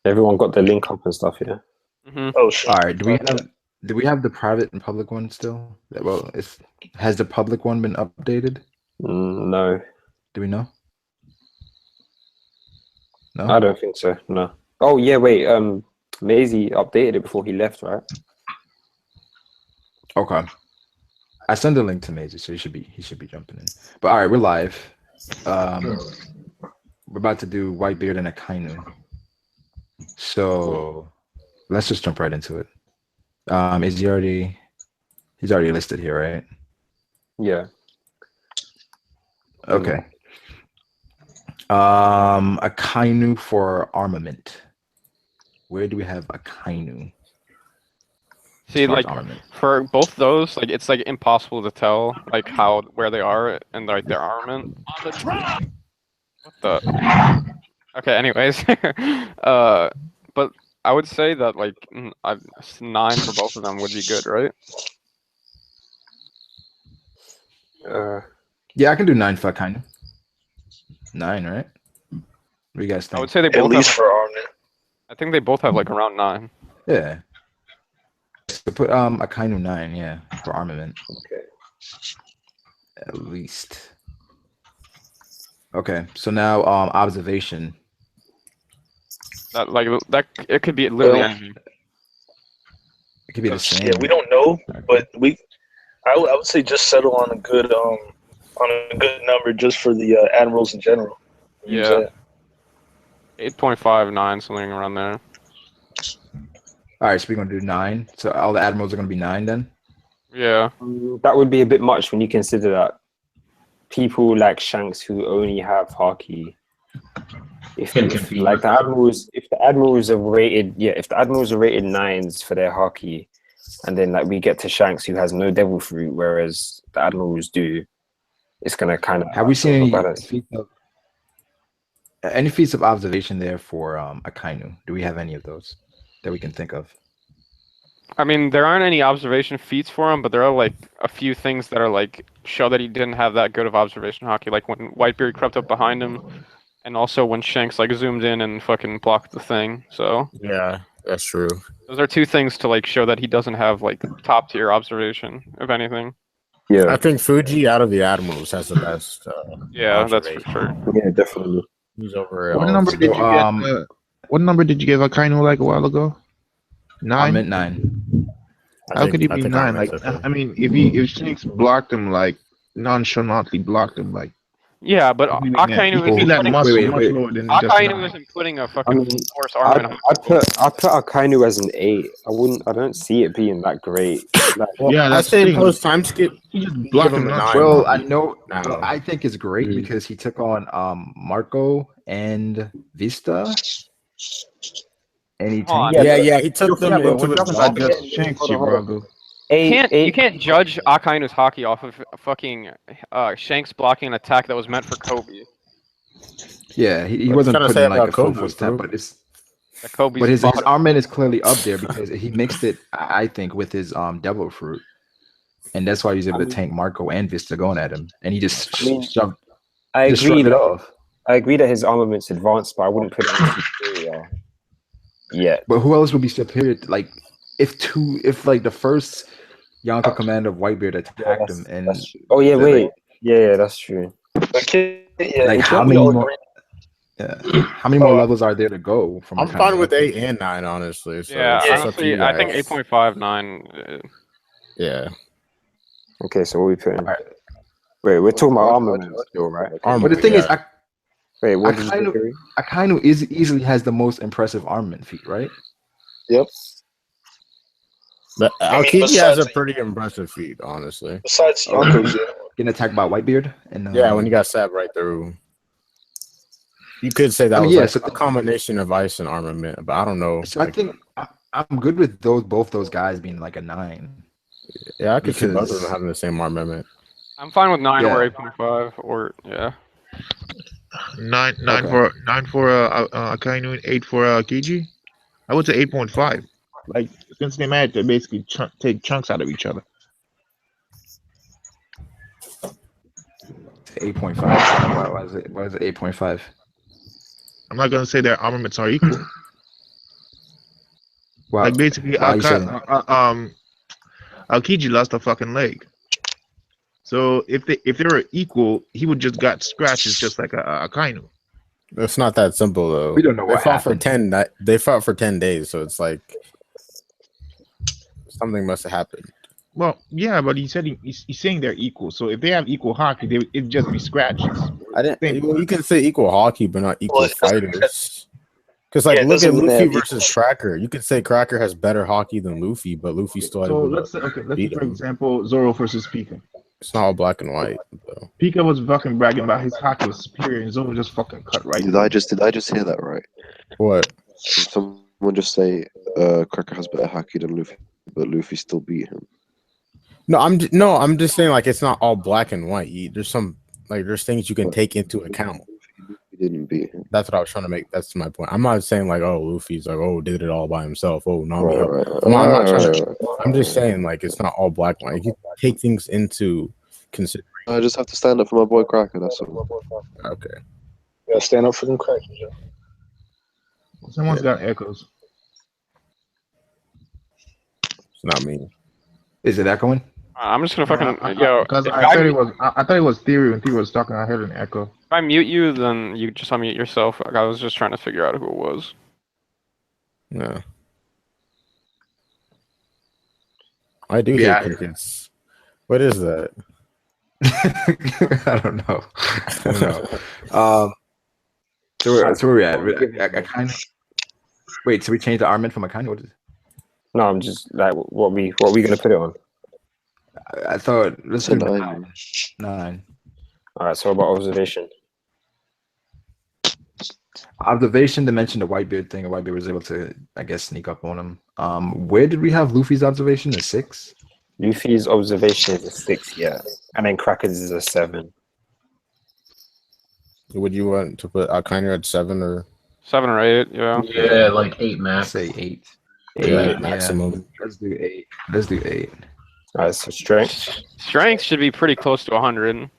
Everyone got the link up and stuff, yeah. Oh shit! All right. Do we have the private and public one still? Well, has the public one been updated? No, Do we know? No. I don't think so. No. Oh yeah, wait. Maisie updated it before he left, right? Okay. I sent the link to Maisie, so he should be jumping in. But all right, we're live. We're about to do Whitebeard and Akainu. So let's just jump right into it. Is he already? He's already listed here, right? Yeah. Okay. Akainu for armament. Where do we have Akainu? See, like for both those, like it's like impossible to tell like where they are and like their armament. What the? Okay. Anyways, but I would say that like 9 for both of them would be good, right? Yeah, I can do 9 for Akainu. 9, right? What do you guys think? I would say they both At least have, for armament. I think they both have like around 9. Yeah. So put Akainu 9, yeah, for armament. Okay. At least. Okay, so now observation. That it could be literally anything. It could be the same. Yeah, we don't know, but I would say just settle on a good number just for the admirals in general. Yeah. 8.59, something around there. All right, so we're gonna do 9. So all the admirals are gonna be 9 then. Yeah. That would be a bit much when you consider that people like Shanks who only have Haki. If like the admirals, if the admirals are rated 9s for their Haki, and then like we get to Shanks who has no devil fruit, whereas the admirals do, it's gonna kind of. Have we seen any feats of observation there for Akainu? Do we have any of those that we can think of? I mean, there aren't any observation feats for him, but there are like a few things that are like show that he didn't have that good of observation Haki, like when Whitebeard crept up behind him, and also when Shanks like zoomed in and fucking blocked the thing. So yeah, that's true. Those are 2 things to like show that he doesn't have like top tier observation, if anything. Yeah, I think Fuji out of the admirals has the best. Yeah, that's for sure. Yeah, definitely. He's over. What number did you get? What number did you give Akainu like a while ago? 9. I meant 9. How could he be 9? Like, I mean, if Shanks blocked him, like nonchalantly blocked him, like. Yeah, but Akainu isn't putting a fucking force armament. I'd put Akainu as an 8. I don't see it being that great. Like, yeah, that's saying post time skip. He just blocked him. Well, I know. I think it's great because he took on Marco and Vista. And he he took them into the Shanks, you brother. You can't judge Akainu's Haki off of fucking Shanks blocking an attack that was meant for Kobe. Yeah, he wasn't putting like a full step, but it's. But his armament is clearly up there because he mixed it, I think, with his devil fruit, and that's why he's able to tank Marco and Vista going at him, and he just shoved. I agree that his armament's advanced, but I wouldn't put it in superior. Yeah, but who else would be superior? Like, if like the first Yonko commander of Whitebeard attacked him, and that's true. Like how many more? How many more levels are there to go? I'm fine with 8 and 9, honestly. So yeah, honestly, I think 8.59. Yeah. Okay, so what are we putting? Right. Wait, we're talking about armament still, right? But the thing is, wait, what Akainu easily has the most impressive armament feat, right? Yep. But Aokiji has a pretty impressive feat, honestly. Besides Yonko's, getting attacked by Whitebeard, and when he got stabbed right through. You could say that was a combination of ice and armament, but I don't know. So I think I'm good with both those guys being like a 9. Yeah, I could see both of them having the same armament. I'm fine with 9 or 8.5 or 9 for Akainu and 8 for Aokiji. I would say 8.5. Like since they managed to basically take chunks out of each other. 8.5. Why is it 8.5? I'm not gonna say their armaments are equal. Wow. Like basically, Aokiji lost a fucking leg. So if they were equal, he would just got scratches just like a Akainu. It's not that simple though. We don't know what happened. They fought for 10 days, so it's like something must have happened. Well, yeah, but he said he's saying they're equal. So if they have equal hockey, it'd just be scratches. Well, you can say equal hockey, but not equal fighters. Because look at Luffy versus Cracker. You could say Cracker has better hockey than Luffy, but Luffy still. So let's say, for example, Zoro versus Pika. It's not all black and white. Though. Pika was fucking bragging about his hockey was superior, and Zoro just fucking cut right. Did I just hear that right? What? Did someone just say Cracker has better hockey than Luffy, but Luffy still beat him? No, I'm just saying it's not all black and white. There's some there's things you can take into account. He didn't beat him. That's what I was trying to make. That's my point. I'm not saying Luffy's did it all by himself. Oh no, I'm just saying it's not all black and white. You take things into consideration. I just have to stand up for my boy Cracker. That's all. Okay. You gotta stand up for them crackers, yo. Someone's got echoes. It's not me. Is it echoing? I'm just gonna fucking because I thought it was Theory when Theory was talking. I heard an echo. If I mute you, then you just unmute yourself. I was just trying to figure out who it was. No. I do hear crickets. What is that? I don't know. So where are we at? Akainu? Wait, so we changed the armament from Akainu? What is it? No, I'm just what we gonna put it on? I thought let's do 9. 9. All right. So about observation. Observation to mention the Whitebeard thing. Whitebeard was able to, I guess, sneak up on him. Where did we have Luffy's observation? A 6. Luffy's observation is a 6, yeah, and then Cracker's is a 7. Would you want to put Akainu at 7 or 7 or 8? Yeah. Yeah, like 8 max. Say 8. 8 maximum. Let's do 8. Let's do 8. All right. So strength. Strength should be pretty close to 100.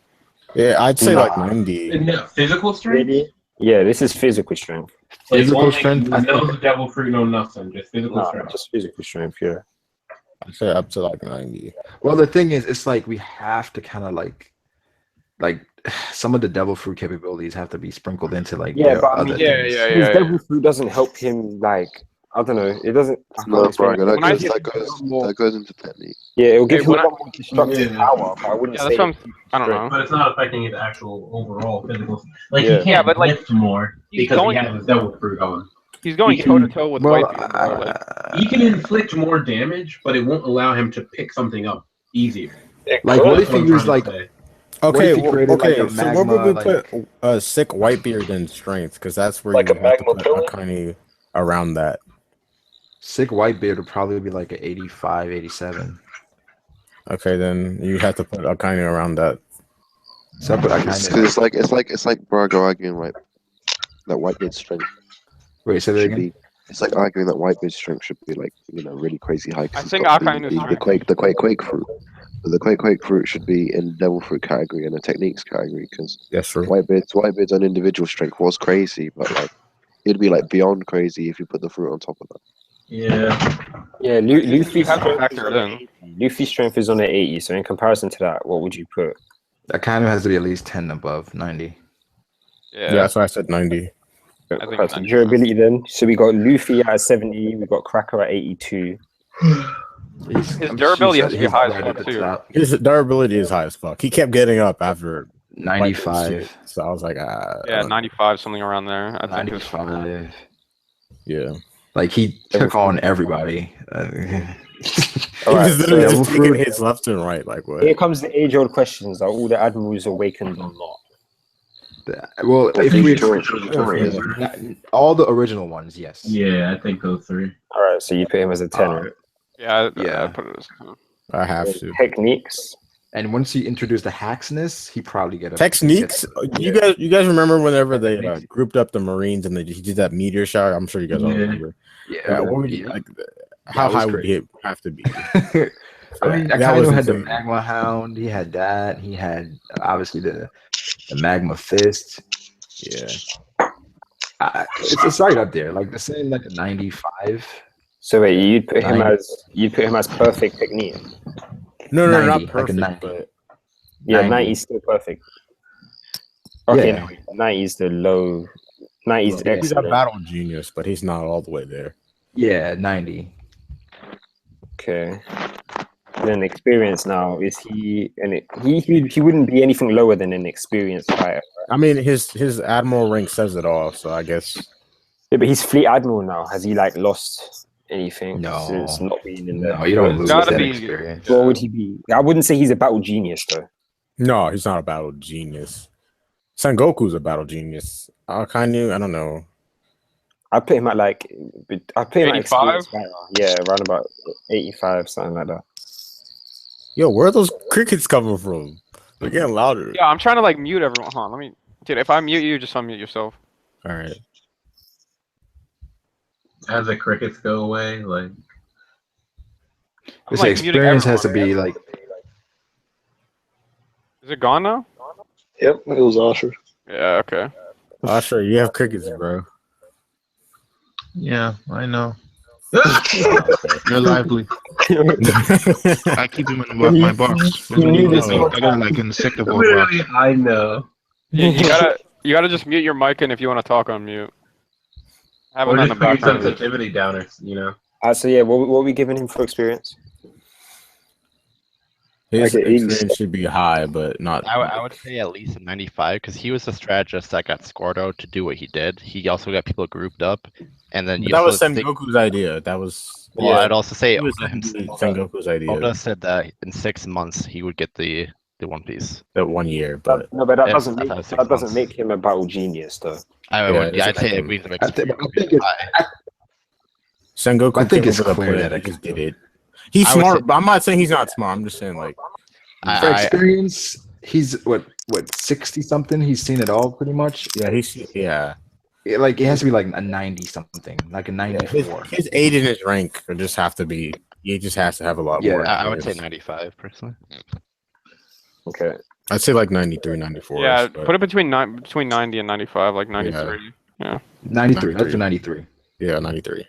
Yeah, I'd say 90. No, physical strength? Really? Yeah, this is physical strength. Physical strength? No devil fruit, no nothing. Just physical strength. Just physical strength, yeah. I'd say up to 90. Well, the thing is, it's we have to kind of like some of the devil fruit capabilities have to be sprinkled into yeah, but I mean, yeah. Devil fruit doesn't help him I don't know. It doesn't. No, Braga, that goes into technique. Yeah, it'll give him a lot more destructive power. But I wouldn't say. I don't know. But it's not affecting his actual overall physical. He can't lift more because he has his devil fruit on. He's going toe to toe with Whitebeard. He can inflict more damage, but it won't allow him to pick something up easier. What if he used Okay, so where would we put a sick Whitebeard in strength? Because that's where you have to put Akainu around that. Sick Whitebeard would probably be like an 85, 87. Okay, then you have to put Akainu around that. So put Akainu. It's like Braga arguing that Whitebeard's strength. Wait, say that again. It's like arguing that Whitebeard's strength should be really crazy high. I think Akainu's the quake fruit. The quake fruit should be in the devil fruit category and the techniques category because Whitebeard's own individual strength was crazy, but it'd be beyond crazy if you put the fruit on top of that. Yeah, Luffy's strength is on an 80, so in comparison to that, what would you put? Akainu has to be at least 10 above 90. Yeah, that's why I said 90. I think durability then. So we got Luffy at 70, we got Cracker at 82. His durability has to be high as fuck too. His durability is high as fuck. He kept getting up after 95. So I was like, 95, something around there. I think 95. Yeah. He took on everybody. He's literally just taking hits left and right. What? Here comes the age-old questions: are all the admirals awakened or not? Well, if we all the original ones, yes. Yeah, I think those 3. All right, so you put him as a 10, right? Yeah. I put it as 10. I have to. Techniques. And once you introduce the hacksness, he probably get a techniques. You guys remember whenever they grouped up the Marines and he did that meteor shower? I'm sure you guys all remember. Yeah. What would you, how high would he have to be? Akainu had the magma hound. He had that. He had obviously the magma fist. Yeah. It's right up there. The same a 95. So wait, you'd put him as perfect technique. No, 90, not like a perfect, 90. but Yeah, 90. 90 is still perfect. Okay, Yeah. no, 90 is the low. 90 is he's excellent. a battle genius, but he's not all the way there. Yeah, 90. Okay. Then experience now is he? And he wouldn't be anything lower than an experienced fighter. I mean, his admiral rank says it all. So I guess. Yeah, but he's fleet admiral now. Has he like lost anything? No. Since not being in there. No, you don't lose gotta that be- experience. What would he be? I wouldn't say he's a battle genius though. No, he's not a battle genius. Sengoku's a battle genius. Akainu, I don't know. I put him at like. I put him at 85? experienced fighter. Yeah, around about 85, something like that. Yo, where are those crickets coming from? They're getting louder. Yeah, I'm trying to like mute everyone. Hold on, let me. Dude, if I mute you, just unmute yourself. All right. As the crickets go away, like This like, muting experience has to everyone. be like. Is it gone now? Yep, it was Osher. Yeah. Okay. Sure, you have crickets, bro. Yeah, I know. They're lively. I keep them in my box. I got like insectivore box. I know. You gotta just mute your mic, and if you want to talk, unmute. Have Or it on just the put your background. sensitivity down, or you know. So yeah, what are we giving him for experience? His Okay, experience should be high, but not. I would say at least a 95 because he was the strategist that got scored out to do what he did. He also got people grouped up, and then That was Sengoku's idea. That was. Well, I'd also say It was Oda Sengoku's idea. Oda said that in 6 months he would get the One Piece. That 1 year, but No, but that Yeah, doesn't I make thought it was 6 that doesn't months. make him a battle genius though. I'd say we have I think Sengoku. I think came it's up with a clear plan, that he just did it. He's I would smart, say- but I'm not saying he's not smart. I'm just saying like. for experience, he's what 60 something. He's seen it all pretty much. Yeah, Like it has to be like a 90 something, like a 94. His age and his rank just have to be. He just has to have a lot more. I would say experience. 95 personally. Okay. I'd say like 93, 94. Yeah, but- put it between 90 and 95, like 93. Yeah. 93. That's a 93. Yeah, 93.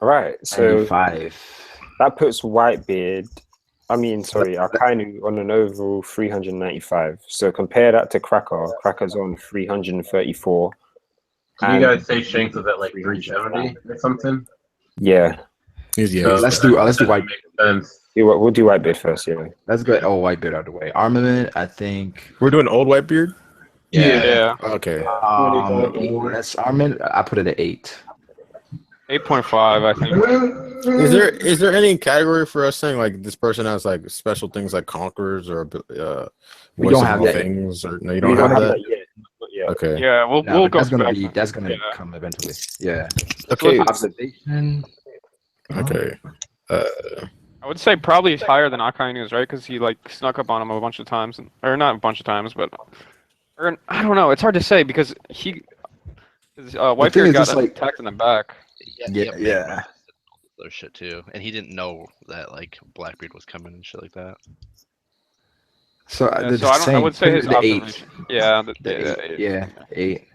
All right. So 95. that puts Whitebeard. Akainu on an overall 395. So compare that to Cracker. Cracker's on 334. Can you guys say Shanks was at like 370 or something? Yeah. Let's do Whitebeard. We'll do Whitebeard first. Yeah. Let's get Whitebeard out of the way. Armament, I think. We're doing old Whitebeard. Yeah. Okay. That's Armament. I put it at 8. 8.5, I think. Is there any category for us saying like this person has like special things like conquerors or We don't have that. things or no, you We don't have that. yet. Not yet. Okay. Yeah, we'll go That's gonna back. come eventually. Yeah. Okay. Observation. Okay. I would say probably higher than Akainu's, right? Because he like snuck up on him a bunch of times, or not a bunch of times, but I don't know. It's hard to say because Whitebeard got attacked in the back. Yeah. Those shit too, and he didn't know that like Blackbeard was coming and shit like that. So, I would say his the 8. observation. Yeah, The 8. 8.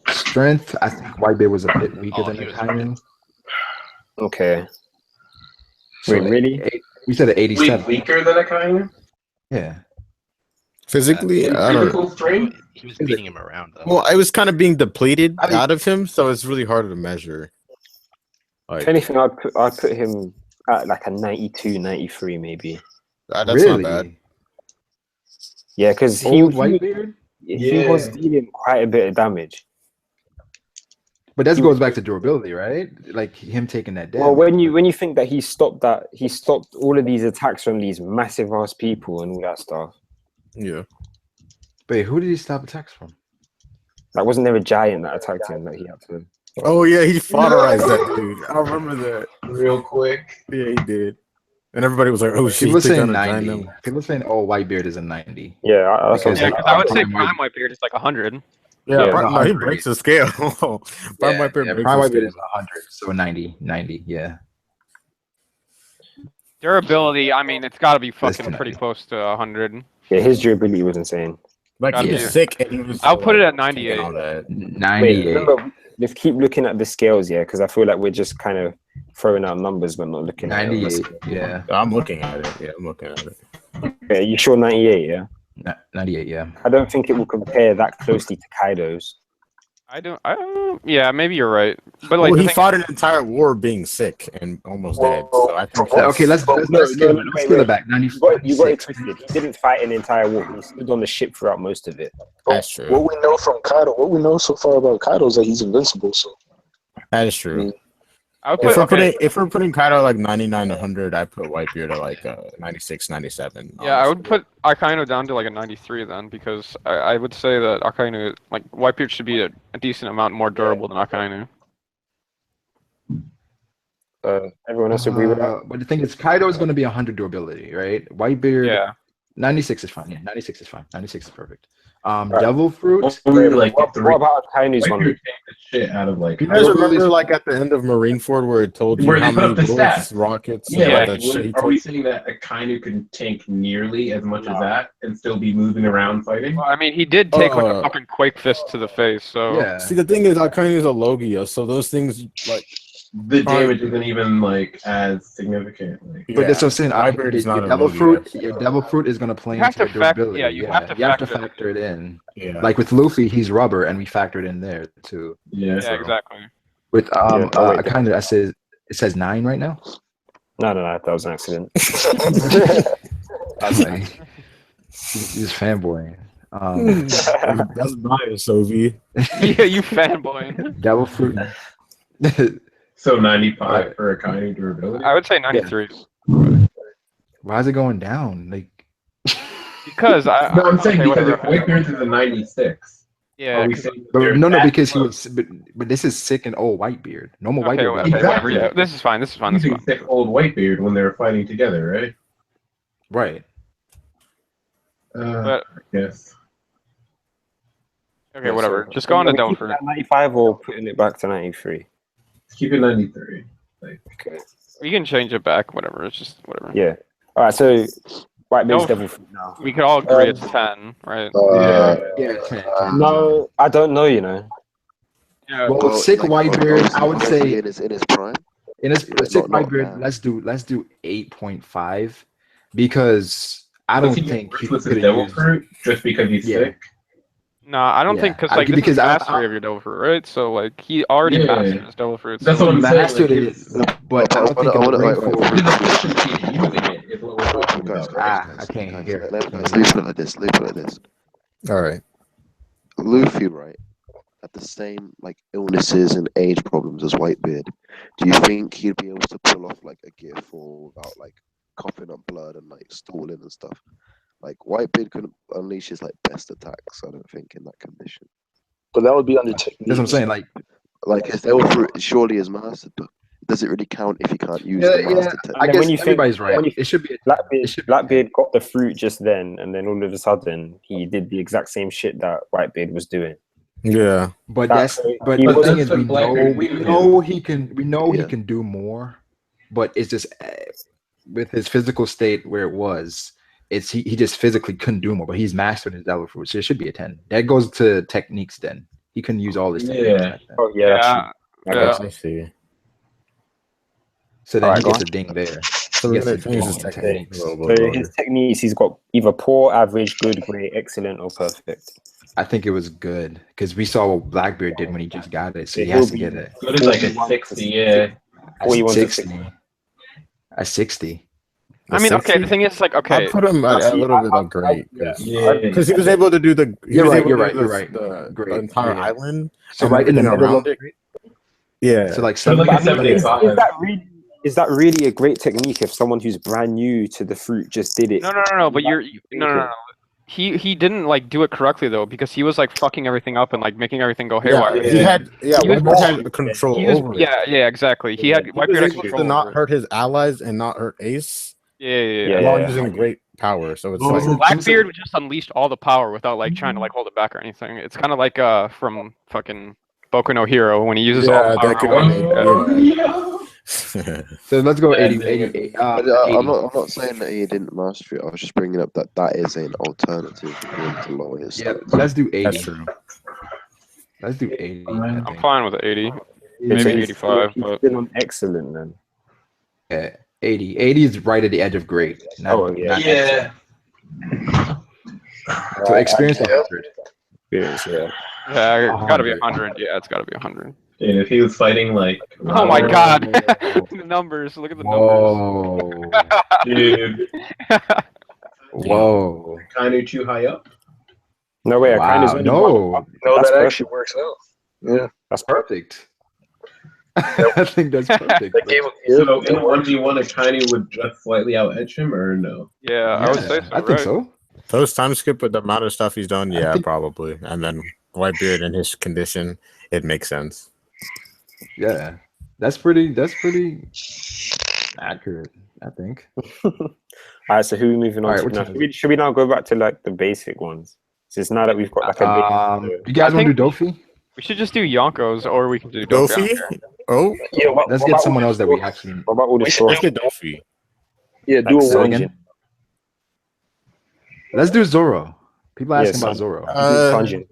Strength, I think Whitebeard was a bit weaker than Akainu. Okay. So Wait, really? We said an 87. Weaker than Akainu? Yeah. Physically, I don't know. Physical strength? He was beating him around though. Well, it was kind of being depleted out of him, so it's really harder to measure. If anything, I'd put him at like a 92, 93 maybe. That's Really? not bad. Yeah, because he Whitebeard. he was dealing quite a bit of damage. But that goes back to durability, right? Like him taking that down. Well, when you think that he stopped all of these attacks from these massive ass people and all that stuff. Yeah. Wait, who did he stop attacks from? Like, wasn't there a giant that attacked him that he had to? Oh yeah, he fodderized that dude. I remember that real quick. Yeah, he did. And everybody was like, "Oh shit!" People saying 90. People saying, "Oh, Whitebeard is a 90." Yeah, because I would say Prime Whitebeard is like 100. Yeah, he breaks the scale. Prime Whitebeard is 100, so 90. Yeah. Durability, I mean, it's got to be fucking pretty close to 100. Yeah, his durability was insane. Like he was sick, and he was. I'll put it at 98. 98. Wait, remember, let's keep looking at the scales, yeah, because I feel like we're just kind of throwing out numbers but not looking at it. 98. Yeah. I'm looking at it. Yeah, I'm looking at it. Okay, you sure 98? Yeah. 98. Yeah. I don't think it will compare that closely to Kaido's. Yeah, maybe you're right. But like, he fought an entire war being sick and almost dead. So I think okay, let's scale it back. 96. You got it twisted. He didn't fight an entire war. He stood on the ship throughout most of it. That's true. What we know from Kaido, what we know so far about Kaido is that he's invincible. So that is true. If we're putting Kaido like 99 to 100, I put Whitebeard at like 96, 97. Honestly. Yeah, I would put Akainu down to like a 93 then, because I would say that Akainu, like Whitebeard, should be a decent amount more durable than Akainu. Everyone else agree with that? But the thing is, Kaido is going to be 100 durability, right? Whitebeard, yeah, 96 is fine. Yeah, 96 is fine. 96 is perfect. Devil Fruit. What about Akainu's one? The shit out of like. You guys remember like at the end of Marineford where it told you how many bullets, rockets, Are we saying that Akainu can tank nearly as much as that and still be moving around fighting? Well, I mean, he did take like a fucking Quake Fist to the face. So yeah. See, the thing is, Akainu is a Logia, so those things like. The damage isn't even like as significant. Like, but that's what I'm saying. Your Devil Fruit is going to play into durability. You have to factor it in. Yeah. Like with Luffy, he's rubber, and we factored in there too. Yeah, exactly. With Akainu, it says 9 right now. No, that was an accident. He's fanboying. That's bias, Sophie. Yeah, you fanboying. Devil Fruit. So 95 for Akainu durability? I would say 93. Why is it going down? Like because I'm saying because if Whitebeard's is a 96. Yeah. Because he was. But this is sick and old Whitebeard. Normal Whitebeard. Exactly. Yeah, this is fine. This is fine. Sick old Whitebeard when they were fighting together, right? Right. I guess. Okay, whatever. Just go on to Devil Fruit. 95 or putting it back to 93. Keep it 93. Okay. We can change it back, whatever. It's just whatever. Yeah. All right. So Whitebeard's Devil Fruit now. We could all agree it's 10, right? Yeah. 10. No, I don't know. You know. Yeah. Well, sick Whitebeard, I would say in his prime. In his sick Whitebeard, let's do 8.5 because I don't think he could Devil Fruit just because he's sick. No, I don't think because this is mastery of your Devil Fruit, right? So like he already mastered his Devil Fruit. That's what I'm mastered saying. It, but I don't think I can't hear. Let me put it like this. All right. Luffy, right, had the same like illnesses and age problems as Whitebeard. Do you think he'd be able to pull off like a gear fall without like coughing up blood and like stalling and stuff? Like Whitebeard couldn't unleash his like best attacks, I don't think, in that condition. But that would be under technique. That's what I'm saying. Like his Devil Fruit surely is mastered, but does it really count if you can't use the mastered technique? I guess everybody's right. It should be Blackbeard got the fruit just then, and then all of a sudden he did the exact same shit that Whitebeard was doing. Yeah, but the thing is, we know he can do more, but it's just with his physical state where it was. He just physically couldn't do more, but he's mastered his Devil Fruit, so it should be a 10. That goes to techniques then. He couldn't use all his techniques. Yeah. Oh yeah. I see. So then he gets a ding there. So we're gonna change his techniques. So his techniques, he's got either poor, average, good, great, excellent, or perfect. I think it was good because we saw what Blackbeard did when he just got it, so he has to get it. Good is like a 60, yeah. 60. A 60. I mean, okay. The thing is, like, okay. I put him a little bit of great, because he was able to do the. You're right. The entire island. So right in the middle of it. Yeah. So like, is that really a great technique if someone who's brand new to the fruit just did it? No. But no. He didn't like do it correctly though, because he was like fucking everything up and like making everything go haywire. He had control over it. Yeah, exactly. He had control to not hurt his allies and not hurt Ace. Yeah. While using great power, so it's like Blackbeard just unleashed all the power without like trying to like hold it back or anything. It's kind of like from fucking Boku no Hero when he uses all the power. So let's go 80. I'm not saying that he didn't master it. I was just bringing up that is an alternative for him to lower his. Yeah, let's do 80. That's true. Let's do 80. I'm fine with 80. maybe he's 85, he's but still on excellent then. Yeah, 80. 80 is right at the edge of great. Oh, yeah. Yeah. So experience 100. Experience, yeah. yeah, it's gotta be 100. 100. Yeah, it's gotta be 100. And if he was fighting like, Oh my god, the numbers! Look at the Whoa. dude, Whoa. Akainu too high up. No way, I kind Wow. of No, No, That's that perfect. actually works out. Yeah. That's perfect. I think that's perfect. That game, So in 1v1, Akainu would just slightly out edge him, or no? Yeah, I would say so. I think right? so. Post time skip with the amount of stuff he's done, yeah, think- probably. And then Whitebeard in his condition, it makes sense. Yeah. That's pretty accurate, I think. Alright, so who are we moving on Alright, to what's now? your- Should we now go back to like the basic ones? Since now that we've got like a big, You guys I want to think- do Dofi? We should just do Yonkos, or we can do Dofi. Dofi? Oh, yeah, Let's get someone else that we actually. what about all the We should stores? let's get Dofi. Yeah, do Like a Say one. again? Let's do Zoro. People asking Yeah, about Zoro. Sanjin.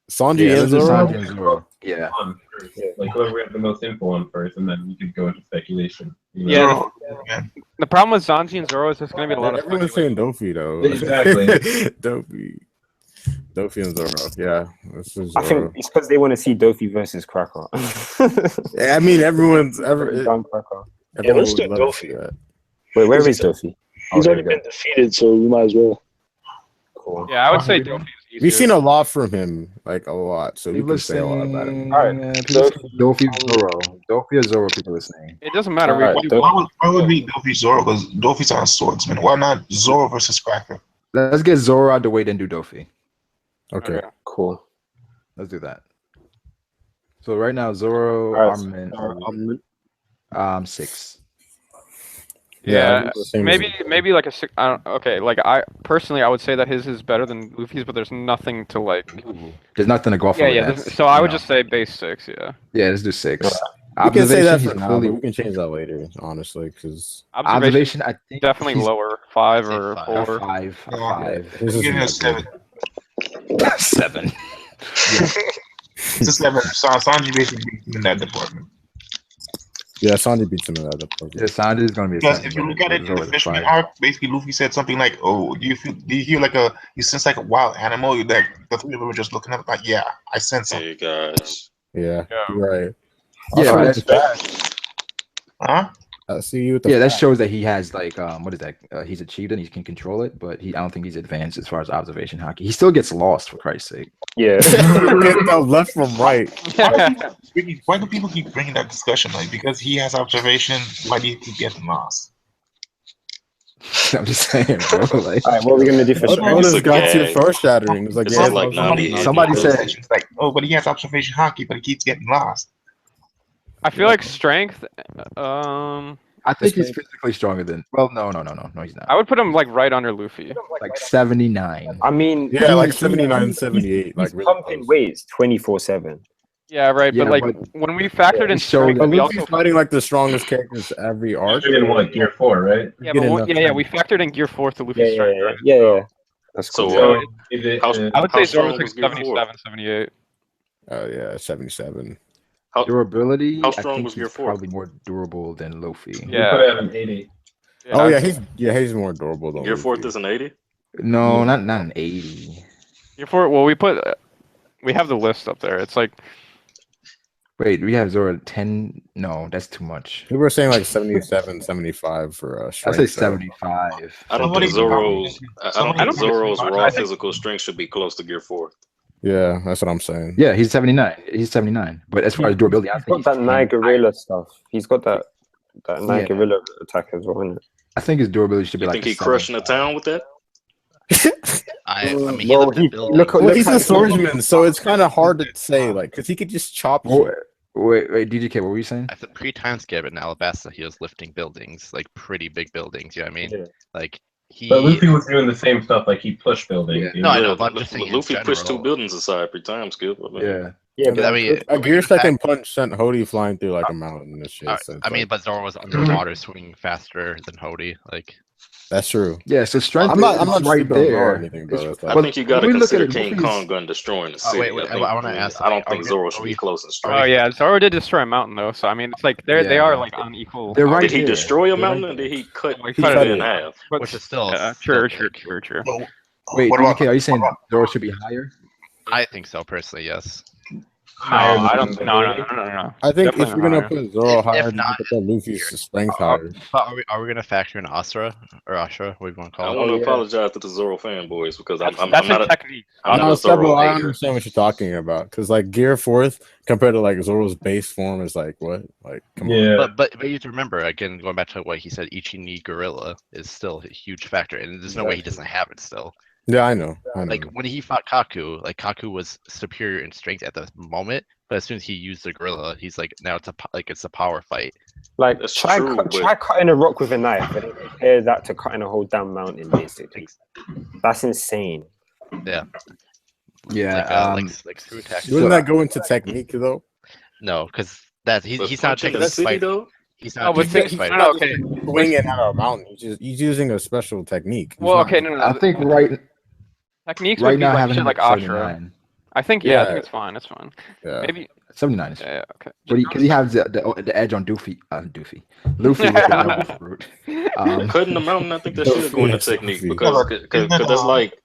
Sanji Yeah, and let's do Zoro? Sanji and Zoro. Yeah. On first. Like whoever we have the most info on first, and then we could go into speculation. You know? Yeah, Yeah. the problem with Zanji and Zoro is there's gonna be a lot of Everyone's saying Dofi, though. Exactly. Dofi and Zoro. Yeah. This is I Zoro. think it's because they want to see Dofi versus Cracker. Yeah, I mean, everyone's ever. Done Cracker. Yeah, let's do everyone would love to see Dofi. that. Wait, where is Dofi? He's Oh, already there we been defeated, so we might as well. Cool. Yeah, I would say Dofi is easier. We've seen a lot from him, like a lot, so we People can are say a lot about it. Alright, people saying Dofi Zoro. Dofi or Zoro, people are saying. It doesn't matter. Alright, We can do Why would we Dofi Zoro? Because Dofi's on swordsman. Why not Zoro versus Cracker? Let's get Zoro out the way, then do Dofi. Okay. Okay. Cool. Let's do that. So right now, Zoro Alright, armament, 6. Yeah, the same maybe like a 6. I don't. Okay, like I personally, I would say that his is better than Luffy's, but there's nothing to like. There's nothing to go off Yeah, of. yeah. that, So I would you know. just say base 6. Yeah. Yeah, let's do 6. We can say that Observation, for he's now, fully- but we can change that later, honestly, because Observation, I think Definitely he's lower 5 Say or 5. 4. 5. Yeah. 5. this Give me a is 7. 7. It's a 7. Sanji basically beats him in that department. yeah, Sanji beats him in that department. Yeah, Sanji is gonna be a Because 7. if you look at it in Zoro the is a fisherman 5. arc, basically Luffy said something like, "Oh, do you hear like you sense like a wild animal?" That the three of them were just looking up like, "Yeah, I sense something." Hey guys. Yeah, Yeah. you're right. Yeah, Also, that's Huh? I see you with the yeah, that fact. shows that he has like what is that? He's achieved it. He can control it, but I don't think he's advanced as far as observation hockey. He still gets lost, for Christ's sake. Yeah. Get the left from right. Why do people keep bringing that discussion? Like, because he has observation, why do you keep getting lost? I'm just saying, bro. Like, Alright, what are we gonna do for Oh, sure? no, Otis it's got a you gag. foreshadowing. It was like, This yeah, is like somebody said- It's like, oh, but he has observation hockey, but he keeps getting lost. I feel like strength. I think he's physically stronger than. Well, no, he's not. I would put him like right under Luffy. Like 79. I mean, yeah, like he- 79, 78. Like he's really pumping close. weights 24/7. Yeah, right. Yeah, but like but- when we factored in he showed strength, But we Luffy's also fighting like the strongest characters every arc. In what, Gear 4, right? yeah, Get but enough yeah, time. we factored in Gear 4 to Yeah, Luffy's yeah, strength. yeah, right? yeah, yeah. That's So, cool. So Is it, How- I would say how Zoro's strong like was Gear 4? 77, 78. Oh yeah, 77. Durability. how I strong think was he's Gear 4? probably more durable than Luffy. you Yeah. put it at an 80. Oh yeah, he's more durable than Gear Luffy. 4th is an 80? No, not an 80. Gear 4. Well, we have the list up there. It's like Wait, we have Zoro at 10. No, that's too much. We were saying like 77, 75 for I strength. say so- 75. I don't Somebody think can Zoro's somebody I don't think can- Zoro's I raw think- physical strength should be close to Gear 4. Yeah, that's what I'm saying. Yeah, he's 79. He's 79. But as far as durability, I He's think got that he's Nine 10. Gorilla stuff. He's got that Nine Yeah. Gorilla attack as well, isn't it? I think his durability should be You like think a he 7. crushing the town with that? I mean, he Well, looked he- at buildings. look- Well, look he's how- a swordsman, so it's kind of hard to say, like, because he could just chop. Oh, shit. wait, DGK, what were you saying? At the pre-time skip in Alabasta, he was lifting buildings, like pretty big buildings. You know what I mean? Yeah. Like he. But Luffy was doing the same stuff, like he pushed buildings. Yeah. you No, I know? know, but I'm just saying in Luffy pushed 2 general. buildings aside per time skip. I mean, Yeah. Yeah, But I mean, a gear second punch sent Hodie flying through like a mountain and shit. so it's I mean, like- but Zoro was underwater, swinging faster than Hody. Like That's true. Yeah, so strength. I'm not right there or anything, bro. I think you got to consider King Kong gun destroying the city. I want to ask. I don't think Zoro should be close in strength. Oh yeah, Zoro did destroy a mountain though, so I mean, it's like they are like on equal. They're right. Did he there. destroy a mountain, or did he cut it in half? Which is still true. Wait, DK, are you saying Zoro should be higher? I think so personally. Yes. No, I don't. No. I think Definitely if you're gonna higher. put Zoro higher, If not, you put Luffy's strength higher. But are we gonna factor in Asura or Ashura? What do you want to call I it? want to apologize to the Zoro fanboys because That's I'm a not technique. I'm not a Zoro I hater. understand what you're talking about because like Gear 4th compared to like Zoro's base form is like what? Like come on. But you have to remember again, going back to what he said, Ichi-ni Gorilla is still a huge factor, and there's no way he doesn't have it still. Yeah, I know. Like when he fought Kaku, like Kaku was superior in strength at the moment, but as soon as he used the gorilla, he's like now it's a power fight. Like That's try true, try cutting a rock with a knife and compare that to cutting a whole damn mountain. Basically, that's insane. Yeah. Yeah. Like screw attack. Wouldn't that go into technique though? No, because he's not taking taking the a city fight. though. He's not. but taking a fight. no, okay. Swinging out of a mountain. He's using a special technique. Well, okay, no. I think Techniques right would be now like having shit like Ashura. I think I think it's fine. It's fine. Yeah. Maybe 79 is fine. yeah, okay. But because he has the edge on Luffy with the devil fruit. Cutting the mountain, I think that should go into technique because that's like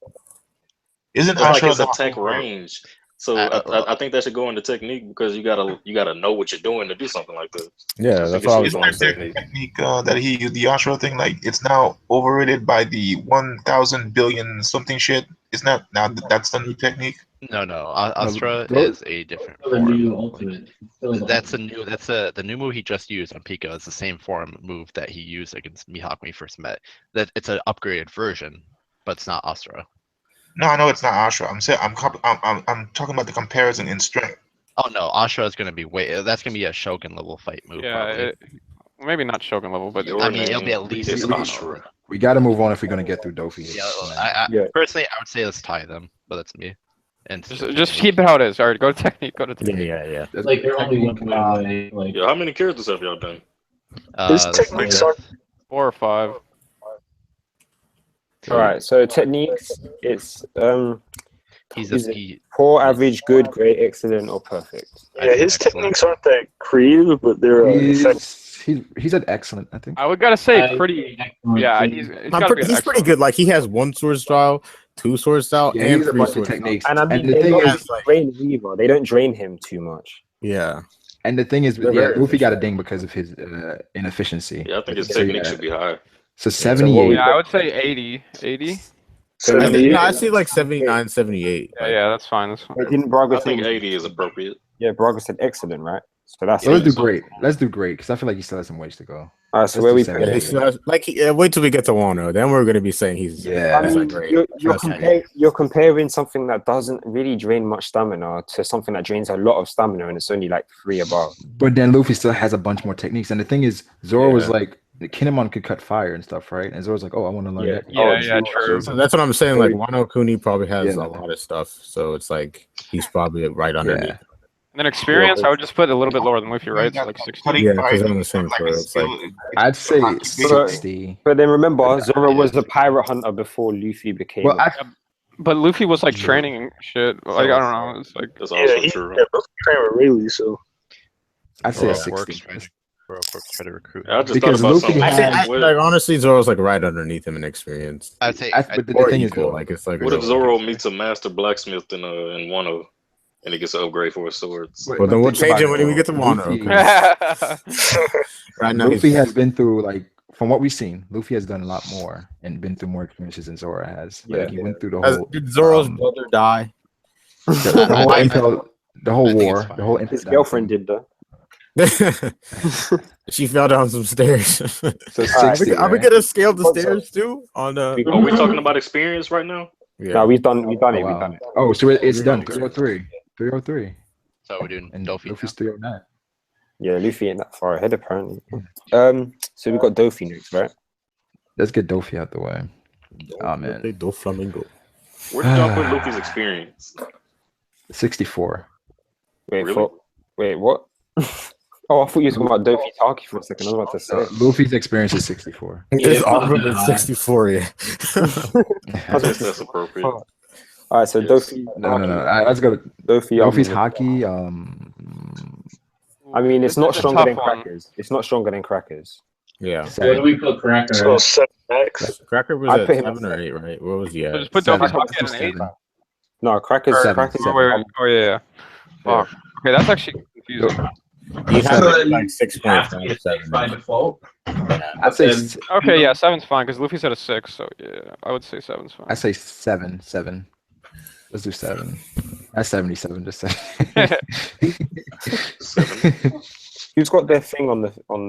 Isn't it's like his Ashura attack range. So I think that should go into technique because you gotta know what you're doing to do something like that. Yeah, that's what I was Isn't going to that say. technique that he used, the Ashura thing, like it's now overrated by the 1,000 billion something shit? Isn't that now that's the new technique? No. Astra is a different The form. new ultimate. The new move he just used on Pika is the same form move that he used against Mihawk when he first met. That it's an upgraded version, but it's not Astra. No, I know it's not Ashura. I'm saying I'm talking about the comparison in strength. Oh no, Astra is gonna be that's gonna be a Shogun level fight move. Yeah, maybe not Shogun level, but I mean it'll be at least Ashura. We got to move on if we're gonna get through Dofi. Personally, I would say let's tie them, but that's me. And just keep it how it is. All right, go to technique. Go to technique. Yeah. Like they're only one point away. Like Yeah, how many characters have y'all done? His techniques are 4 or 5. All right, so techniques, it's he's poor, average, good, great, excellent, or perfect. Yeah, his techniques aren't that creative, but they're effective. He's an excellent, I think. I would gotta say pretty. Yeah, he's pretty good. Like he has 1 sword style, 2 sword style, and 3 sword techniques. And I mean, the thing is, drain Weaver. They don't drain him too much. Yeah. And the thing is, Luffy got a ding because of his inefficiency. Yeah, I think his technique should be higher. So 78. Yeah, I would say 80. 80? I see like 79, 78. Yeah, that's fine. That's fine. Didn't Braga I think 80 is appropriate. Yeah, Braga said excellent, right? So that's let's do great. Let's do great because I feel like he still has some ways to go. All right, so where we put it? Wait till we get to Wano. Then we're gonna be saying he's great. You're comparing something that doesn't really drain much stamina to something that drains a lot of stamina, and it's only like 3 above. But then Luffy still has a bunch more techniques, and the thing is, Zoro was like, Kinemon could cut fire and stuff, right? And Zoro's like, oh, I want to learn that. Yeah, true. So that's what I'm saying. Like Wano Kuni probably has a lot of stuff, so it's like he's probably right underneath. And then experience, I would just put a little bit lower than Luffy, right? So like 60. Yeah, because I'm the same for it's like I'd say 60. But then remember, Zoro was a pirate hunter before Luffy became. Well, but Luffy was like training and shit. Like I don't know. It's like that's also true. Yeah, Luffy trained with Rayleigh, so I'd say 60. Try to recruit. I just because thought about Luffy something. like honestly, Zoro's like right underneath him in experience. I'd say, but the thing is, like it's like what if Zoro meets a master blacksmith in Wano, and he gets an upgrade for his swords? Well, then we'll change it when we get to Wano. Right now, Luffy has been through like from what we've seen, Luffy has done a lot more and been through more experiences than Zoro has. Like, he went through the whole. Did Zoro's brother die? The whole war, the whole. His girlfriend did though. She fell down some stairs. So 60, are we gonna scale the stairs too? Are we talking about experience right now? Yeah. No, we've done it. We've done it. Oh, so it's done. 303. 303. So we're doing Dofi. Luffy's 309. Yeah, Luffy ain't that far ahead apparently. So we've got Dofi next, right? Let's get Dofi out the way. Oh man. Doflamingo. Where did y'all put Luffy's experience? 64. Wait, Really? wait, what? Oh, I thought you were talking about Dofi's Haki for a second. I was about to say. Luffy's experience is 64. His armament is 64, yeah. That's appropriate. All right, so Dofi. No. All right, let's go. Dofi. Luffy's Haki. I mean, it's not stronger than Crackers. It's not stronger than Crackers. Yeah. Where do we put Cracker? So 7x. Cracker was at 7 or 8, right? What was he at? So just put Dofi's Haki at an 8. No, Crackers. Crackers. Oh yeah. Fuck. Okay, that's actually confusing. He had like 6.5 by default. I'd say. Okay, yeah, 7's fine because Luffy's at a 6, so yeah, I would say 7's fine. I say 7. Let's do 7. That's 77. Just 7. 7. Who's got their thing on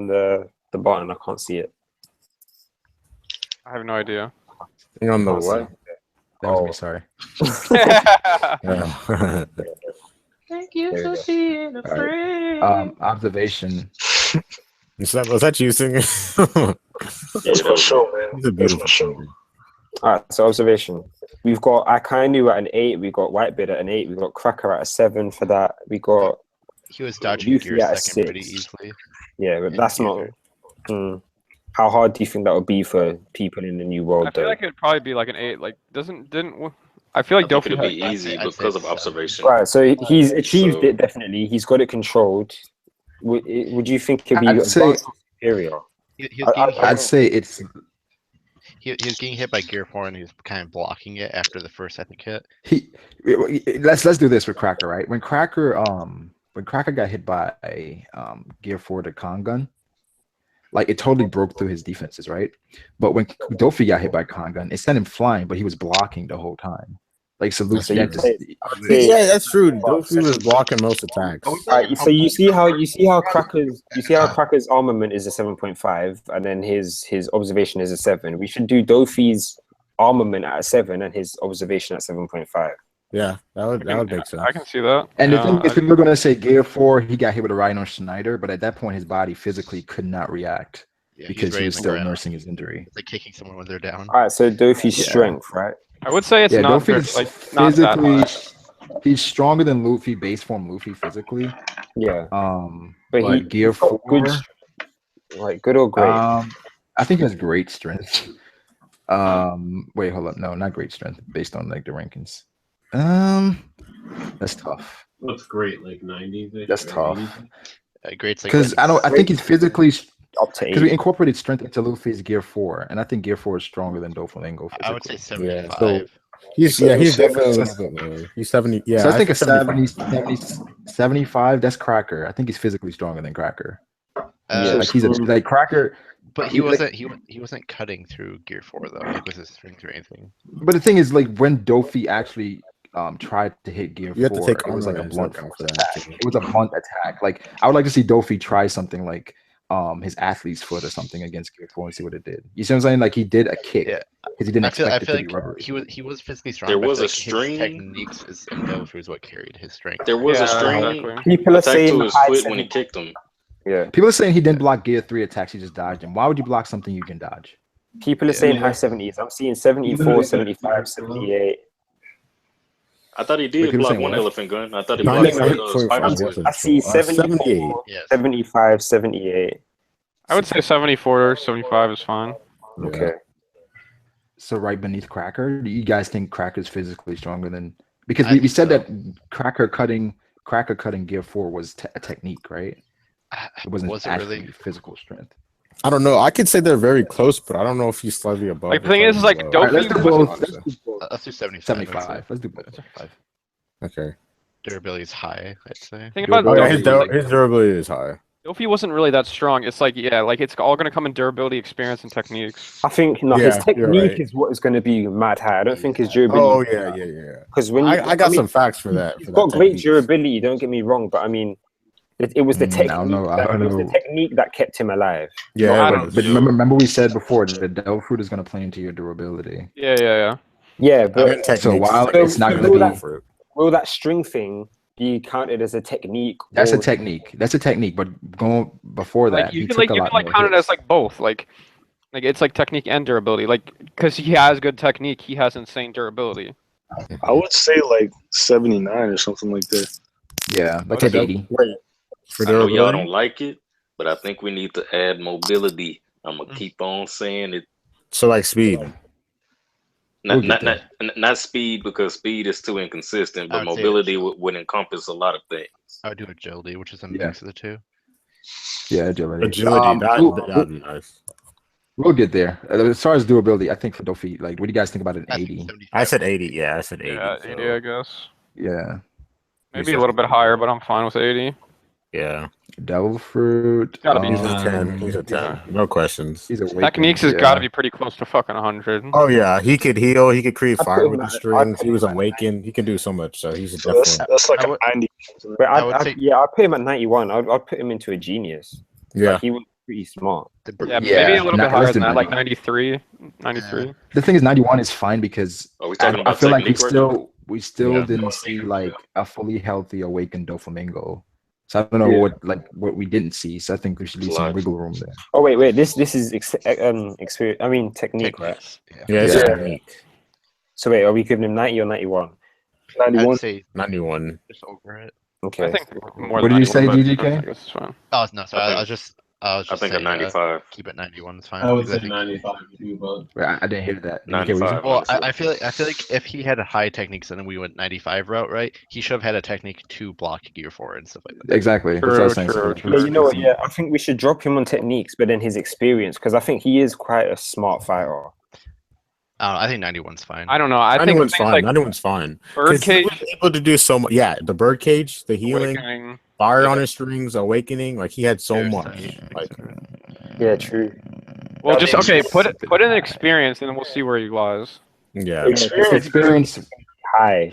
the button? I can't see it. I have no idea. Thing on the what? That was me. Sorry. Thank you for being a friend. Observation. Was that you singing? That's my show, man. It's a beautiful show. All right, so observation. We've got Akainu at an 8. We got Whitebeard at an 8. We got Cracker at a 7 for that. We got. He was dodging Luffy gear at a second pretty 6. easily. Yeah, but that's not. How hard do you think that would be for people in the new world? I feel like it'd probably be like an 8. Like, didn't. I feel like Dofi Dofi would be easy because of observation. Right, so he's achieved it definitely. He's got it controlled. Would you think it'd be superior? I'd say it's. He was getting hit by Gear 4 and he was kind of blocking it after the first, I think, hit. Let's do this with Cracker, right? When Cracker got hit by a Gear 4 to Con Gun, like it totally broke through his defenses, right? But when Dofi got hit by Con Gun, it sent him flying, but he was blocking the whole time. Like so, Luffy yeah, that's true. Dofi was blocking most attacks. Right, so you see how Cracker's armament is a 7.5, and then his observation is a 7. We should do Dofi's armament at a 7 and his observation at 7.5. Yeah, that would make sense. I can see that. And the thing is, we're gonna say Gear 4, he got hit with a Rhino Schneider, but at that point his body physically could not react because he was still nursing his injury. It's like kicking someone when they're down. All right, so Dofi's strength, right? I would say it's not Dofi's like physically. He's stronger than Luffy, base form Luffy physically. Yeah. But Gear 4, good or great? I think he has great strength. Wait, hold up. No, not great strength based on like the rankings. That's tough. What's great? Like 90s? That's tough. Great's like because I think he's physically up to 8. Because we incorporated strength into Luffy's Gear 4, and I think Gear 4 is stronger than Doflamingo physically. I would say 75. Yeah, so he's definitely a little bit lower. He's 70. Yeah, so I think a 75. That's Cracker. I think he's physically stronger than Cracker. Like he's like Cracker. But he wasn't cutting through Gear 4 though, like with his strength or anything. But the thing is, like when Dofi actually tried to hit Gear 4, it was like a blunt attack. It was a blunt attack. Like I would like to see Dofi try something like his athlete's foot or something against Gear 4 and see what it did. You see what I'm saying? Like he did a kick because he didn't expect it to be rubbery. He was physically strong. There was a string. string. Techniques and Dofi is what carried his strength. There was a string. People are saying to his foot when he kicked him. Yeah. People are saying he didn't block Gear 3 attacks. He just dodged them. Why would you block something you can dodge? People are saying high 70s. I'm seeing 74, 75, 78. I thought he did block one elephant gun. I thought he blocked I see 74, 75, 78. I would say 74 or 75 is fine. Okay. So right beneath Cracker, do you guys think Cracker's physically stronger than? Because we said that Cracker cutting Gear 4 was a technique, right? It wasn't actually really physical strength. I don't know. I could say they're very close, but I don't know if he's slightly above. Like the thing is like Dofi. Let's do both. Let's do 75. 75. Let's do both. 75. Okay. Durability is high, I'd say. Think about his durability is high. Dofi wasn't really that strong. It's like it's all gonna come in durability, experience, and techniques. I think his technique is what is going to be mad high. I don't think his durability. Oh yeah. Because when I got some facts for that. He's got great durability. Don't get me wrong, but I mean, it was the technique. It was the technique that kept him alive. Yeah, but remember we said before that the Devil Fruit is going to play into your durability. Yeah. Yeah, but so while it's not going to be, will that string thing be counted as a technique? That's a technique. But going before that, you can count it as like both. Like it's like technique and durability. Like because he has good technique, he has insane durability. I would say like 79 or something like that. Yeah, like 80. Wait, I know y'all don't like it, but I think we need to add mobility. I'm gonna keep on saying it. So like speed. Not speed, because speed is too inconsistent, but mobility would encompass a lot of things. I would do agility, which is a mix of the two. Yeah, agility. Agility, that'd be nice. We'll get there. As far as durability, I think for Dofi, like, what do you guys think about an 80? I said 80. Yeah, I said 80. Yeah, 80, I guess. Yeah. Maybe a little bit higher, but I'm fine with 80. Yeah. Devil fruit. Gotta be He's a 10. He's a 10. No questions. He's a Techniques has got to be pretty close to fucking 100. Oh yeah, he could heal. He could create fire with the strings. He was awakened. He can do so much. So he's definitely. That's like a 90. But I'd put him at 91. I'd put him into a genius. Yeah, like, he was pretty smart. Yeah, maybe a little bit higher than that, like 93. 93. The thing is, 91 is fine because I feel like we still Yeah. didn't see like a fully healthy awakened Doflamingo. So I don't know what we didn't see. So I think we should leave some wiggle room there. Oh wait, this is experience. I mean technique, right? Yeah, it's technique. So wait, are we giving him 90 or 91? 91. I'd say 91. Just over it. Okay. I think more What than did you say, 91, but DGK? I guess it's fine. Oh no, sorry. I was just I think a saying, 95. keep it 91 is fine. I would because say 95 too, but I didn't hear that. 95. Well, I feel like if he had a high techniques and then we went 95 route, right? He should have had a technique to block Gear 4 and stuff like that. Exactly. That's what I was saying. Yeah, you know what? Yeah, I think we should drop him on techniques, but then his experience, because I think he is quite a smart fighter. I think 91's fine. I don't know. I think 91's fine. like 91's fine. Birdcage, he was able to do so much. Yeah, the birdcage, the healing, Awakening. fire on his strings, awakening. Like he had so much. Like Yeah, true. Well, just put in experience, and then we'll see where he lies. yeah, Experience high.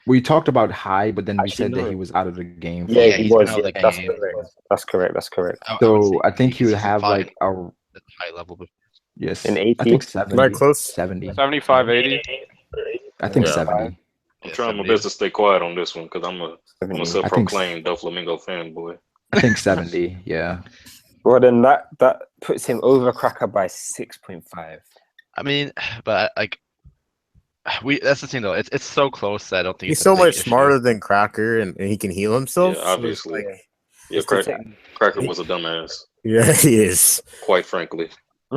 We talked about high, but then we said that he was out of the game. Yeah, he was. out of the That's game. correct. That's correct. That's correct. So I think he would have like a high level. yes. An 80? I think 70. like close. 70. 75, 80. I think Yeah. 70. I'm trying my best to stay quiet on this one because I'm a self-proclaimed Doflamingo fanboy. I think 70. Yeah. Well, then that puts him over Cracker by 6.5. I mean, but like that's the thing though. It's so close that I don't think He's it's a so big much issue. smarter than Cracker, and he can heal himself. Yeah, so it's obviously. like- Yeah, Cracker was a dumbass, yeah, he is. quite frankly.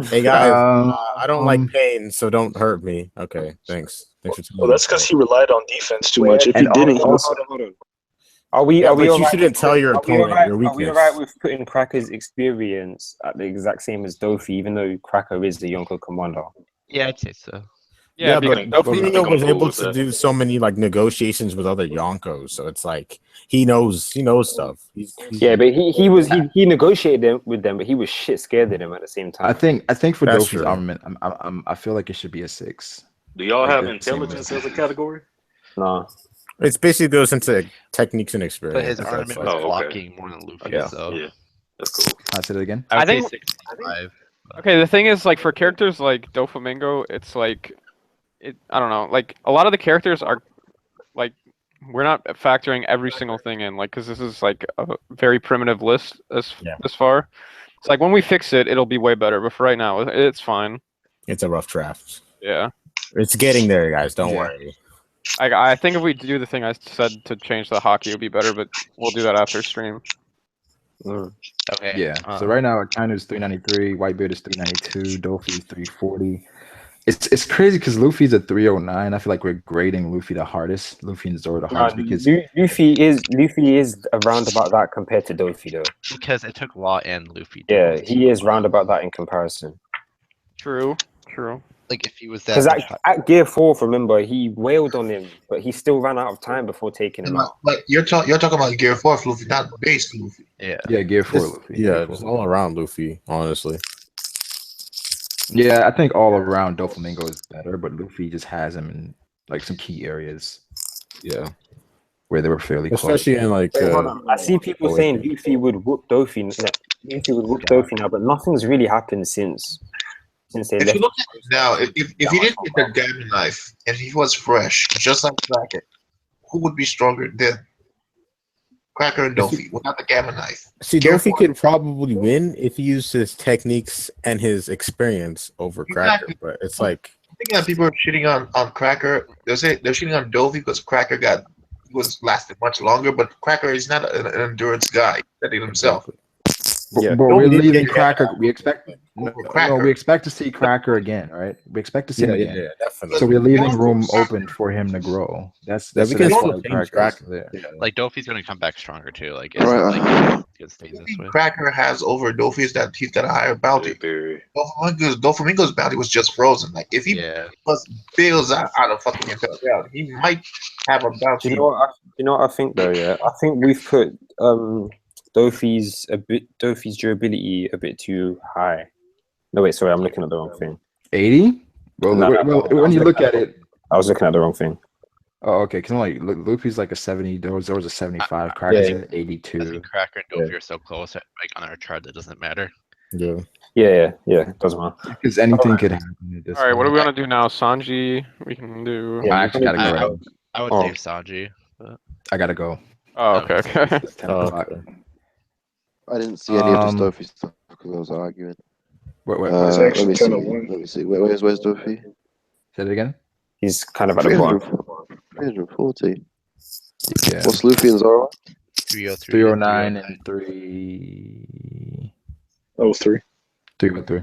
Hey guys, I don't like pain, so don't hurt me. Okay, thanks. Thanks for telling Well, me. that's because he relied on defense too much. If he didn't, hold on. Are we but you alright shouldn't with- tell your are we opponent alright- your Are we weakness. alright with putting Cracker's experience at the exact same as Dofi, even though Cracker is the Yonko commander? Yeah, I'd say so. Yeah, but think- Doflamingo I'm was cool able with to that. do so many like negotiations with other Yonkos, so it's like he knows stuff. He's Yeah, but he negotiated with them, but he was shit scared of them at the same time. I think for That's Dofi's true. armament, I feel like it should be a 6. Do y'all Like have the same intelligence way. as a category? Nah. It's basically goes into techniques and experience. But his That's armament like- was Oh, okay. blocking more than Luffy. Yeah. So Yeah, that's cool. I said it again. I would I think- say 65. Okay, the thing is, like, for characters like Doflamingo, it's like, I don't know, like, a lot of the characters are, like, we're not factoring every single thing in, like, because this is, like, a very primitive list as far. It's like, when we fix it, it'll be way better, but for right now, it's fine. It's a rough draft. Yeah. It's getting there, guys. Don't worry. I think if we do the thing I said to change the hockey, it would be better, but we'll do that after stream. Okay. Yeah. So right now, Akainu is 393, Whitebeard is 392, Dofi is 340. It's crazy because Luffy's a 309. I feel like we're grading Luffy the hardest. Luffy and Zoro the hardest because Luffy is around about that compared to Dofi though. Because it took Law and Luffy. to Yeah, both he is round about that in comparison. True. Like if he was that. Because at Gear 4, remember, he wailed on him, but he still ran out of time before taking him out. But you're talking about Gear 4 Luffy, not base Luffy. Yeah. Yeah, Gear 4 Luffy. Yeah, just all around Luffy, honestly. Yeah, I think all around Doflamingo is better, but Luffy just has him in like some key areas. Yeah. Where they were fairly close. Especially in like I see people saying Luffy would whoop Dofi. Luffy would whoop Dofi now, but nothing's really happened since they If left. you look at it now, if he didn't get the diamond knife and he was fresh, just like Cracker, who would be stronger than Cracker and Dofi without the gamma knife? See, Dofi could probably win if he used his techniques and his experience over Cracker, but it's like I think that people are shitting on Cracker. They're shitting on Dofi because Cracker got was lasted much longer. But Cracker is not an endurance guy. He said it himself. But we're leaving Cracker. We expect we expect to see Cracker again, right? We expect to see him again. Yeah, definitely. So we're leaving room open for him to grow. That's why Cracker's there. Like Dofi's gonna come back stronger too. Like it's Right. not like he's gonna stay this way. Cracker has over Dofi's that he's got a higher bounty. Doflamingo's bounty was just frozen. Like if he plus bails out of fucking Imperial, he might have a bounty. Do you know what I think though? Yeah, I think we've put Dofi's durability a bit too high. No, wait, sorry, I'm looking at the wrong thing. 80? Well, when you look at it, I was looking at the wrong thing. Oh, okay. Because I'm like, Luffy's like a 70. There was a 75. Cracker's at 82. I think Cracker and Dofi are so close that like on our chart that doesn't matter. Yeah. It doesn't matter. Because anything could happen. All right, what do we want to do now? Sanji, we can do. I actually gotta go. I would save Sanji. But... I gotta go. Oh, okay. It's 10 o'clock. I didn't see any of the Dofi stuff because I was arguing. Wait, let me see. Where's Dofi? Say it again. He's kind of at the bottom. 340. Yeah. What's Luffy and Zoro? 303. 309 and 3. 03. 303.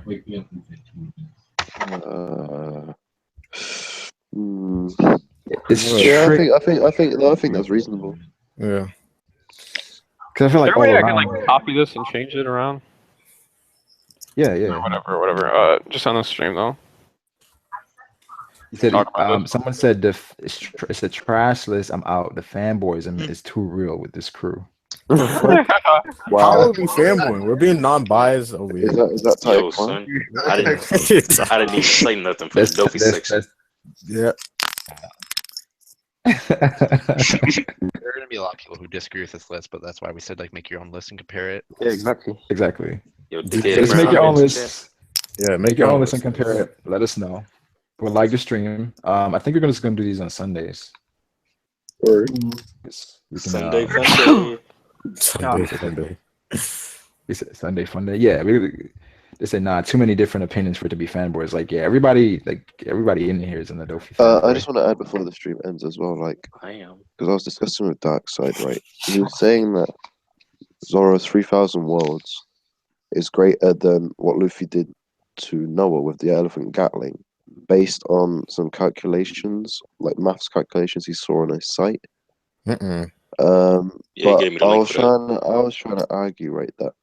I think that's reasonable. Yeah. Because I feel like is there a way I can like copy this and change it around? Yeah. Or whatever. Just on the stream though. He said, someone said it's a trash list. I'm out. The fanboys is too real with this crew. Wow. How are we fanboying? We're being non-biased over here. Is that type? Yo, son, I didn't even say nothing for the Dofi section. Yeah. There are gonna be a lot of people who disagree with this list, but that's why we said like make your own list and compare it. Yeah, exactly. Yo, Just make your own list. Yeah, make your own list and compare it. Let us know. We'll like the stream. I think we're just gonna do these on Sundays. Or Sunday. Sunday fun day. Yeah, they said nah. Too many different opinions for it to be fanboys. Like everybody in here is in the Dofi. I just want to add before the stream ends as well. Like I am because I was discussing with Darkseid, right? He was saying that Zoro's 3,000 worlds is greater than what Luffy did to Noah with the elephant Gatling, based on some calculations, like maths calculations he saw on his site. Yeah, but he gave me the link for that. I was trying to argue, right, that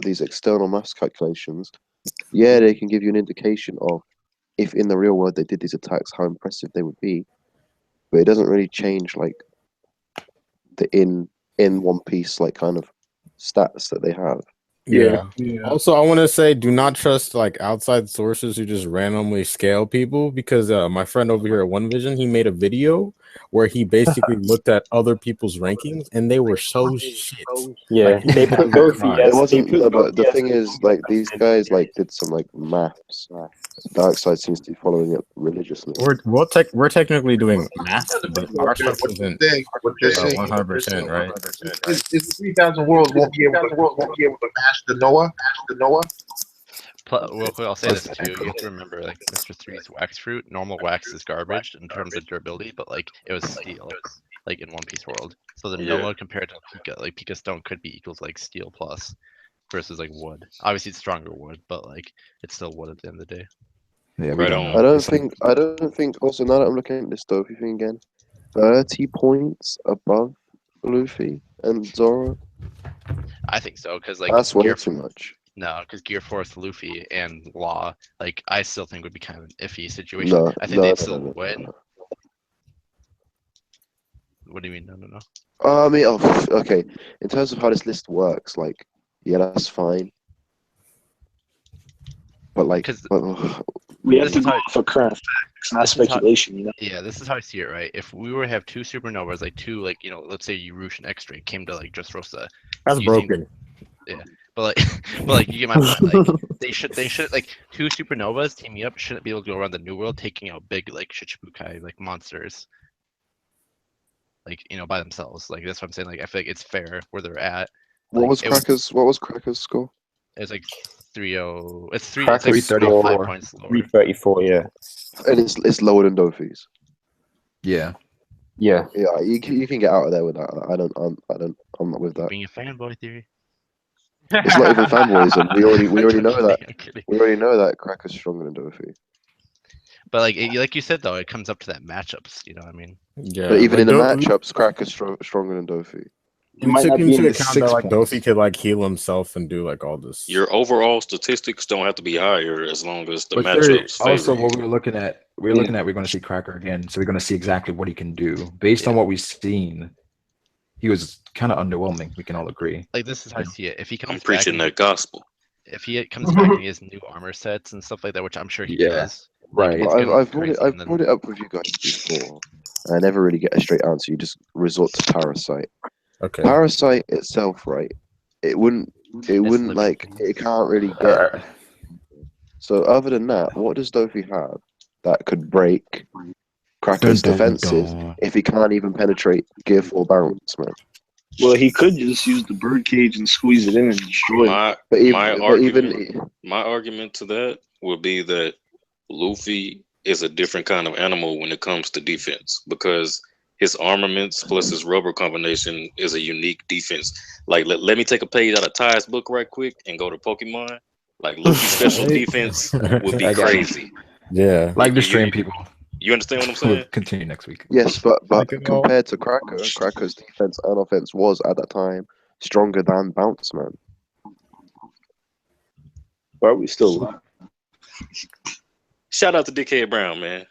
these external maths calculations, they can give you an indication of if in the real world they did these attacks, how impressive they would be. But it doesn't really change like the in One Piece like kind of stats that they have. Yeah. Also, I want to say, do not trust like outside sources who just randomly scale people, because my friend over here at One Vision, he made a video where he basically looked at other people's rankings and they were so shit. Yeah, Like, they put Dofi It wasn't, but the thing is, like these guys like did some like maths. Darkseid seems to be following it religiously. We're technically doing math, but our stuff isn't 100%, right? Is 3,000 worlds won't be able to match the Noah? Well, I'll say this too. You have to remember, like Mr. 3's wax fruit. Normal wax is garbage in terms of durability, but like it was steel, like in One Piece world. So the Noah compared to Pika, like Pika stone could be equals like steel plus versus like wood. Obviously, it's stronger wood, but like it's still wood at the end of the day. Yeah, Right on. I don't think. Also, now that I'm looking at this Dofi thing again, 30 points above Luffy and Zoro. I think so, because like that's way too much. No, because Gear Force, Luffy, and Law, like I still think would be kind of an iffy situation. I think they'd still win. What do you mean? No. I mean, okay. In terms of how this list works, like, yeah, that's fine. But like, we have to go for current facts, not speculation. You know? Yeah, this is how I see it, right? If we were to have two supernovas, like two, like let's say Urush and X-Ray came to like just Rosa. That's broken. Yeah. But you get my point. Like they should like two supernovas teaming up shouldn't be able to go around the New World taking out big like Shichibukai like monsters. Like by themselves. Like that's what I'm saying. Like I feel like it's fair where they're at. What was Cracker's score? It's like 3-0. It's 334. 5 points lower. 334, yeah. And it's lower than Dofi's. Yeah. Yeah. Yeah, you can get out of there with that. I'm not with that. Being a fanboy theory. It's not even fanboyism. We already know that. I'm kidding. We already know that Cracker's stronger than Dofi. But like you said though, it comes up to that matchups. You know what I mean? Yeah, But even like in the matchups, Cracker's stronger than Dofi. We took into account that like Dofi could like heal himself and do like all this. Your overall statistics don't have to be higher as long as the But matchups. also, favor what you. we're going to see Cracker again, so we're going to see exactly what he can do based on what we've seen. He was kind of underwhelming. We can all agree. Like this is how I see it. If he comes I'm preaching back that gospel. If he comes back and he has new armor sets and stuff like that, which I'm sure he does. Right. I've brought it up with you guys before. I never really get a straight answer. You just resort to Parasite. Okay. Parasite itself, right? It wouldn't like it can't really get. So other than that, what does Dofi have that could break Cracker's defenses if he can't even penetrate Gear 4 bounce, man? Well, he could just use the birdcage and squeeze it in and destroy it. My argument to that would be that Luffy is a different kind of animal when it comes to defense because his armaments plus his rubber combination is a unique defense. Like, let me take a page out of Ty's book right quick and go to Pokemon. Like, Luffy's special defense would be crazy. Yeah. Like the stream people. You understand what I'm saying? We'll continue next week. Yes, but compared to Cracker, Cracker's defense and offense was at that time stronger than Bounce Man. Why are we still alive? Shout out to Dickhead Brown, man.